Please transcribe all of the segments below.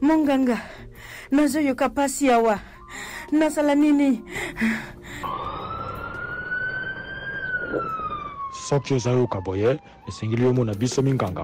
Monganga, nazoyoka pasi awa. Nasala nini? Soki ozayoka boye, esengeli yo mona biso minganga.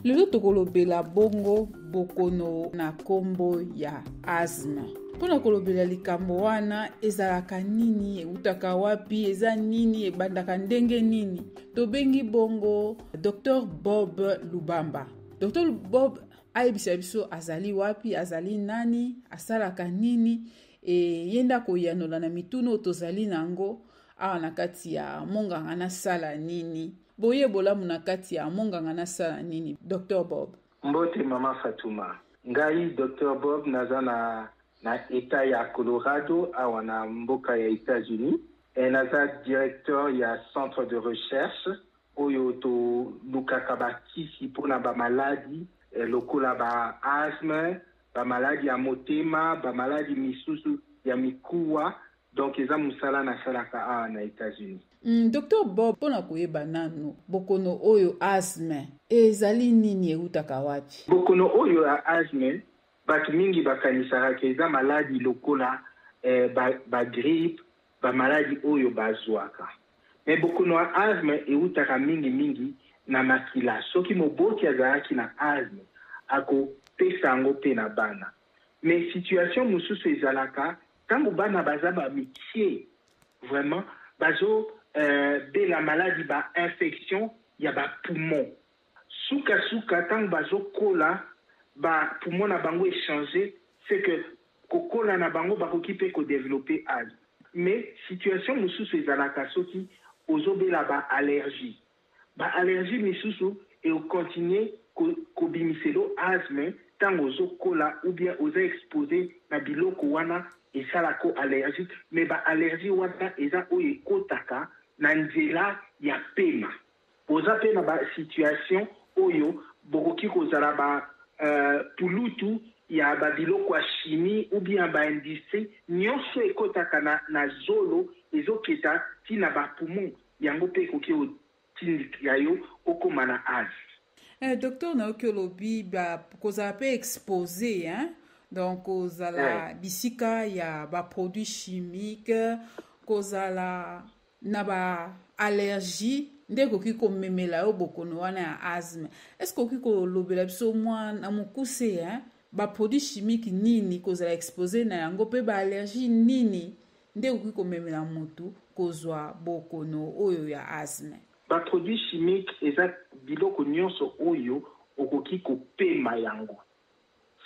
Lelo tokolobela bongo bokono na kombo ya asthme. Pona kolobela likambo wana ezalaka nini, eutaka wapi, eza nini, ebandaka ndenge nini. Tobengi bongo Dr. Bob Lubamba. Dr. Bob ayebisa biso azali wapi, azali nani, asalaka nini, yenda koyanola na mituno tozali nango awa na kati ya monganga na sala nini. Boye bolamu na kati ya monganga na sala nini, Dr. Bob. Mbote mama Fatuma. Ngai Dr. Bob naza na eta ya Colorado awa na mboka ya États-Unis. Naza directeur ya centre de recherche oyo to lukaka bakisi pona ba maladie lokola ba asthme, ba maladie ya motema, ba maladie misusu ya mikuwa. Donc eza musala na salaka awa na États-Unis. Dr. Bob, pona koyeba nanu bokono oyo asthme ezali nini eutaka wapi? Bokono oyo ya asthme batu mingi bakanisaka ke eza maladi lokola ba grippe, ba maladi oyo bazwaka. Mais bokono ya asthme eutaka mingi na makila. Soki moboti azalaki na asthme ako pesa yango pe na bana. Mais situation mususu ezalaka tango bana baza ba mitie vraiment bazo de la maladie ba infection ya ba poumon. Suka tango bazo kola ba poumon na bango échanger, c'est que kokola na bango bakoki pe ko développer asthme. Mais situation mususu ezalaka soki ozobela ba allergie. Ba allergie misusu et au continuer ko bimiselo asthme tango ozokola ou bien oza exposé na biloko wana esalako allergique, mais ba allergie wana eza oyo ekotaka na nzela ya pema. Oza pe na ba situation oyo bokoki kozala ba pulutu ya ba biloko ya chimie ou bien ba industrie nyonso ekotaka na zolo ezoketa tina ba poumon yango pe ekoki otindika yo okoma na asthme. Docteur naoki olobi kozala pe exposé, hein? Donc kozala bisika ya ba produits chimiques, kozala na ba allergie nde koki komemela yo bokono wana ya asthme. Est-ce koki kolobela biso mwa na mokuse, hein? Ba produits chimiques nini kozala exposé na yango pe ba allergie nini nde koki komemela mutu kozwa bokono oyo ya asthme? Ba produits chimiques eza biloko nyonso oyo okoki kopema yango.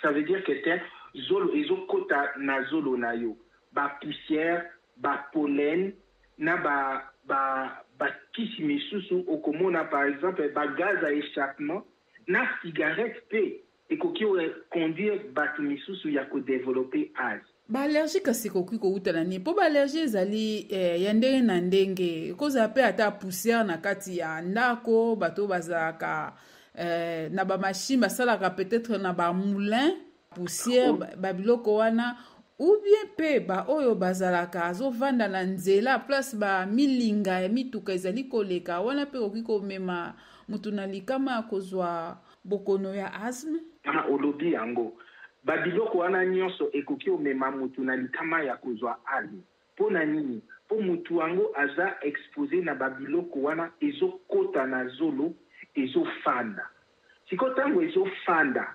Ça veut dire que zolo ezokota na zolo na yo. Ba poussière, ba pollen, na ba kisi misusu okomona par exemple ba gaz à échappement, na cigarette pe ekoki conduire batu misusu ya ko développer asthme. Ba allergie kasi koki ko utana ni po ba allergie ezali ya ndenge na ndenge koza pe ata poussière na kati ya ndako bato bazaka na ba machine basalaka peut-être na ba moulin poussière ba biloko wana ou bien pe ba oyo bazalaka azovanda na nzela place ba milinga ya mituka ezali koleka wana pe koki komema mutu na likama kozwa bokono ya asthme. Olobi yango ba biloko wana nyonso ekoki omema mutu na likama ya kozwa asthme. Pona nini? Po mutu wango aza exposé na ba biloko wana ezokota na zolo ezofanda. Siko tango ezofanda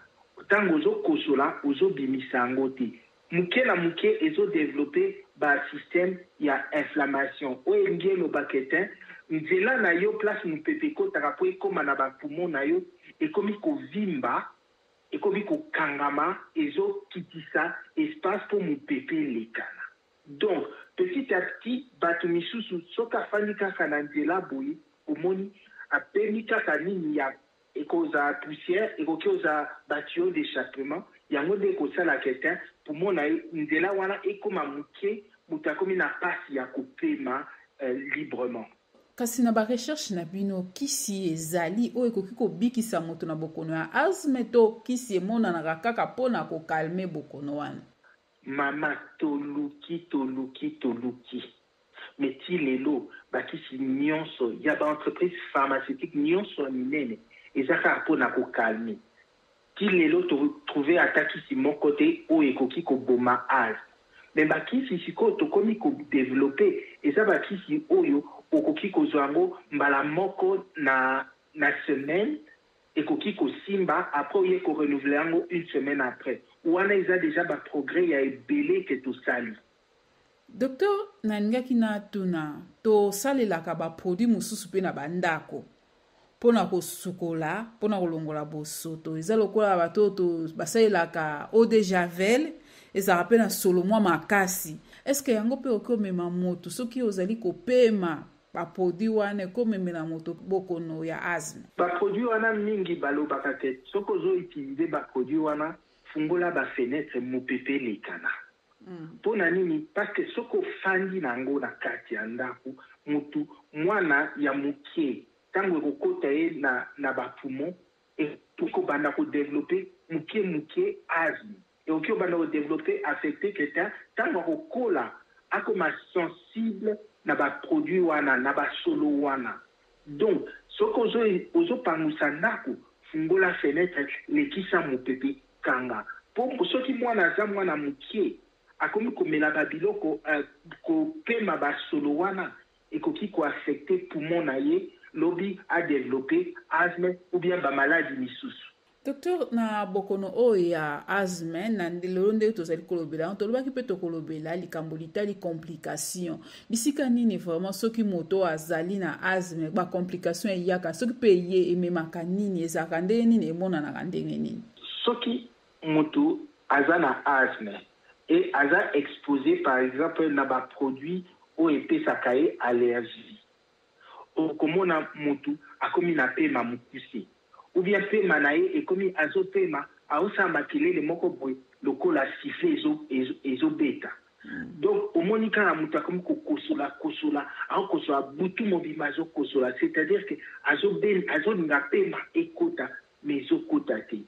tango ozokosola ozobimisa yango te. Muke na muke ezodevelope ba système ya inflammation oyo ngelo baketin nzela na yo place mupepe kotaka po ekoma na ba poumon na yo ekomi kovimba ekomi kokangama ezokitisa espace po mupepe lekana. Donc petit à petit bato misusu soka fani kaka na nzela boye omoni apemi kaka nini ya ekoza poussière ekoza batio d'échappement yango nde kosala ketin pour mona nzela wana ekoma muke mutakomi na pasi ya kopema librement. Kasi na ba recherche na bino kisi ezali oyo ekoki kobikisa moto na bokono ya asthme to kisi emonanaka kaka pona kokalme bokono wana? Mama toluki meti lelo bakisi nyonso ya ba entreprise pharmaceutique nyonso minene ezaka pona kokalme. ti lelo trouver ataki si mon côté o ekoki ko boma asthme. Mais bakisi siko tokomi ko développer eza bakisi oyo okoki ko zwango mbala moko na semaine ekoki ko simba après oye ko renouveler yango une semaine après. Wana eza déjà ba progrès ya ebele ke to sali. Docteur naningaki na tuna to salelaka ba produit mususu pe na bandako pona ko sukola pona kolongola bosoto eza lokola batoto basalelaka eau de javel ezaka pe na solo mwa makasi. Est-ce que yango pe okomema moto soki ozali kopema ba produit wana ekomemela moto bokono ya asthme? Ba produit wana mingi balobaka te soki ozo utiliser ba produit wana fungola ba fenêtre mopepe lekana. Pona nini? Parce que soko fandi nango na kati ya ndako mutu mwana ya mukie tango ekokota ye na bapoumon ekobanda kodevelope mukie asthme ekobanda kodevelope affecté quelqu'un tango akokola akoma sensible na baproduit wana na basolo wana. Donc soko ozopangusa ndako fungola fenêtre lekisa mopepe kanga po soki mwana aza mwana mukie akomi komela babiloko kopema basolo wana ekoki ko affecter poumon na ye lobi a développer asthme ou bien ba maladie misusu. Docteur na bokono oyo ya asthme na lelo nde tozali kolobela tolobaki pe tokolobela likambo litali complication bisika nini vraiment soki moto azali na asthme ba complication eyaka soki pe ye ememaka nini ezaka ndenge nini emonanaka ndenge nini? Soki moto aza na asthme et aza exposé par exemple na ba produit o epesaka ye allergie okomona mutu akomi na pema mukuse ou bien pema na ye ekomi azopema aosa makelele moko boye lokola siffle ezobeta. Donc omoni kaka mutu akomi kokosola aokosola butu mobima azokosola, c'est-à-dire que azolinga pema ekota mais ezokota te.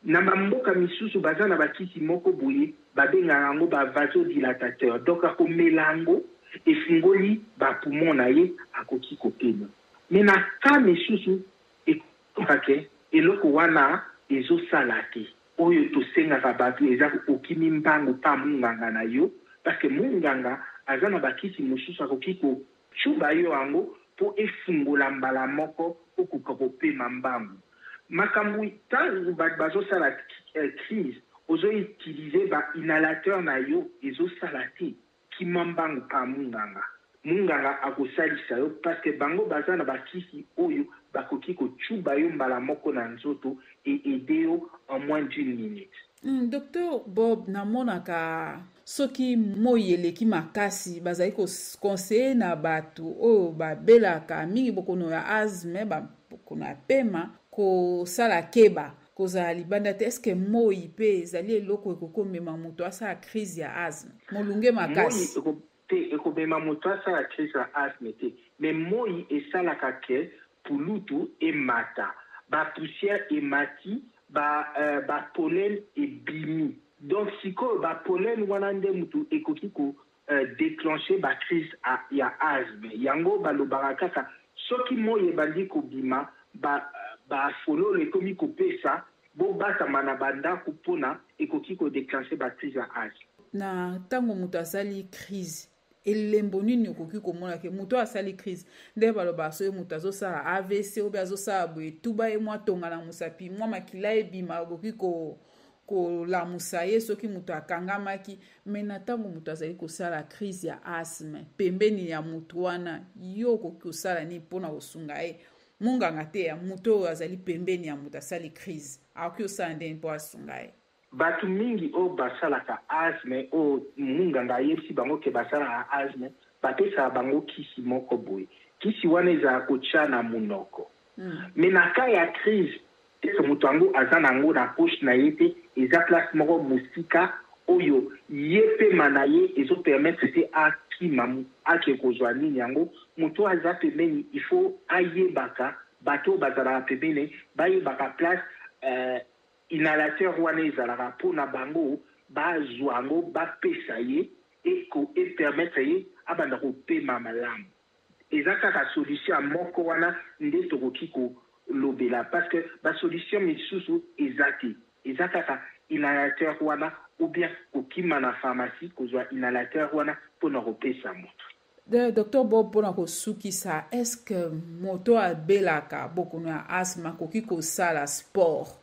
Na mboka misusu baza na bakisi moko boye babengaka yango ba vasodilatateur. Donc akomelango efungoli ba poumon na ye akoki kopema. Mais na ka misusu ekokake eloko wana ezosala te oyo tosengaka bato eza okimi mbango pa munganga na yo parce que munganga aza na bakisi mosusu akoki kochuba yo yango po efungola mbala moko okuka kopema mbango. Makambo tango bazosala crise ozo utiliser ba inhalateur na yo ezosala te kimambango pa munganga akosalisa yo parce que bango baza na bakisi oyo bakoki kochuba yo mbala moko na nzoto et aider yo en moins d'une minute. Docteur Bob namonaka soki moyeleki makasi bazali conseiller na bato oyo babelaka mingi bokono ya asthme bokono ya pema kosala keba kozala libanda te. Est-ce que moi pe ezali eloko ekokomema moto asala crise ya asthme molunge makasi? Moi te ekobema moto asala crise ya asthme te, mais moi esalaka ke pulutu emata ba poussière emati ba pollen ebimi. Donc siko ba pollen wana nde mutu ekoki ko déclencher ba crise ya asthme. Yango balobaka kaka soki moi ebandi kobima ba fololo ekomi kopesa bo batama na bandako mpona ekoki ko déclencher ba crise ya asthme. Na tango mutu asali crise elembo nini okoki komona ke mutu asali crise nde baloba soki mutu azosala AVC obe azosala boye tuba ye mwa tonga na musapi mwa makila ebima okoki kolamusa ye soki mutu akangamaki. Me na tango mutu azali kosala crise ya asthme pembeni ya mutu wana yo okoki kosala nini mpona kosunga ye? Munganga te ya mutu oyo azali pembeni ya mutu asali crise akoki osala ndeni mpo asunga ye? Batu mingi o basalaka asthme o munganga yebisi bango ke basalaka asthme bapesaka bango kisi moko boye. Kisi wana ezala kotia na munoko. Me na ka ya crise teke mutu yango aza nango na poche na ye te eza place moko mosika oyo ye pema na ye ezopermettre te akima ake kozwa nini yango mutu aza pembeni il faut ayebaka bato bazalaka pembeni bayebaka place inhalateur wana ezalaka mpona bango bazwa yango bapesa ye epermettre ye abanda kopema malamu. Eza kaka solution moko wana nde tokoki lobela parce que ba solution misusu ezati ezakaka inhalateur wana ou bien kokima na pharmacie kozwa inhalateur wana mpona kopesa moto. Dr. Bob, pona kosukisa, est-ce que moto abelaka bokono ya asthme koki kosala sport?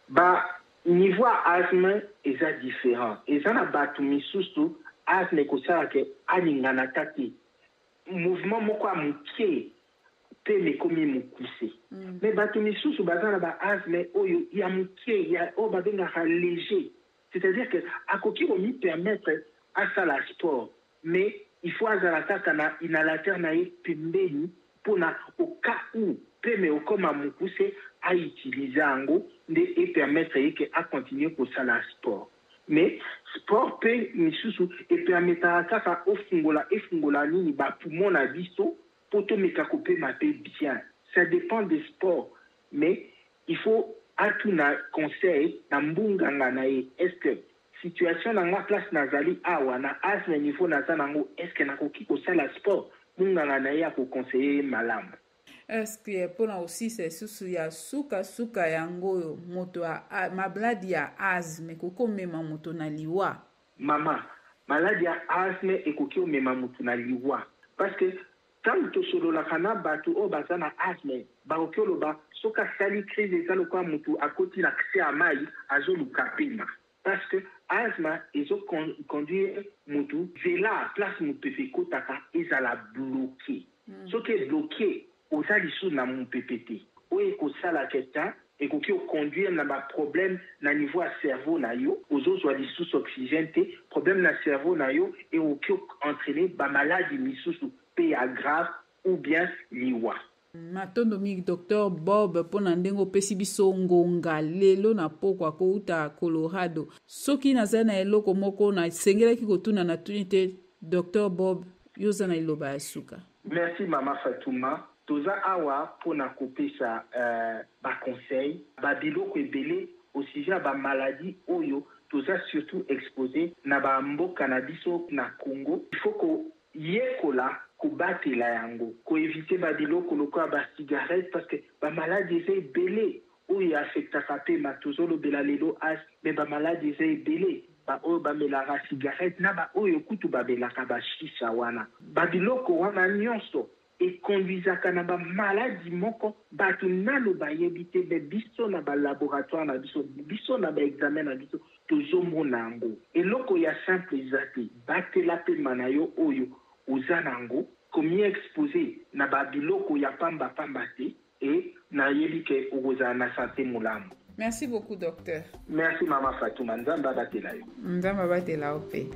Ba niveau asthme eza différent. Eza na batu misusu asthme kosala ke alingana tati. Mouvement moko ya moke pe mekomi mokuse. Mais batu misusu baza na ba asthme oyo ya moke ya o babengaka léger. C'est-à-dire que akoki komi permettre asala sport, mais il faut azala kaka na inhalateur na ye pembeni pona au cas où peme okoma mokuse a utiliser yango nde e permettre ye ke a continuer kosala sport. Mais sport pe misusu e permettra kaka efungola nini ba poumon na biso po tomeka kopema pe bien. Ça dépend des sports, mais il faut atuna conseil na mbunganga na ye. Est-ce que situation na nga place nazali awa na asthme niveau naza nango, est-ce que nakoki kosala sport? Mbunganga na ye akoconseiller malamu. Est-ce que pona aussi c'est susu ya suka yango moto a maladie ya asthme koko mema moto na liwa? Mama, maladie ya asthme ekoki mema moto na liwa parce que tant to solo la kana batu o bazana asthme ba okoloba soka sali crise ezalo kwa moto akoti na kse amai azolu kapima parce que asthme ezo conduire moto vela place moto pefeko taka ezala bloqué. Soki bloqué osali sous na mon PPT. Ou ekosala quelqu'un et koki conduire na ba problème na niveau à cerveau na yo, ozo soit di sous oxygène te, problème na cerveau na yo et oki entraîner ba maladie misusu pe grave ou bien liwa. Matondo mi Dr. Bob pona ndengo pesi biso ngonga lelo na pokwa ko uta Colorado. Soki naza na eloko moko na sengelaki kotuna na tunite Dr. Bob yoza na iloba ya suka. Merci Mama Fatouma. Toza awa pona kopesa ba conseil ba biloko ebele au sujet ba maladie oyo toza surtout exposé na ba mboka na biso na Congo. Il faut ko yekola ko batela yango ko éviter ba biloko lokola ba cigarette parce que ba maladie ebele oyo affectaka pe matozolo bela lelo as mais ba maladie ebele ba oyo ba melara cigarette na ba oyo kutu ba belaka ba shisha wana ba biloko wana nyonso et conduisaka na ba maladie moko batu nalo ba yebite be biso na ba laboratoire na biso na ba examen na biso tozomona ngo eloko ya simple ezate batela pe manayo oyo uzanango komi exposé na ba biloko ya pamba te et na yebike oza na santé mulamu. Merci beaucoup docteur. Merci Mama Fatouma, nzamba batela yo. Nzamba batela ope.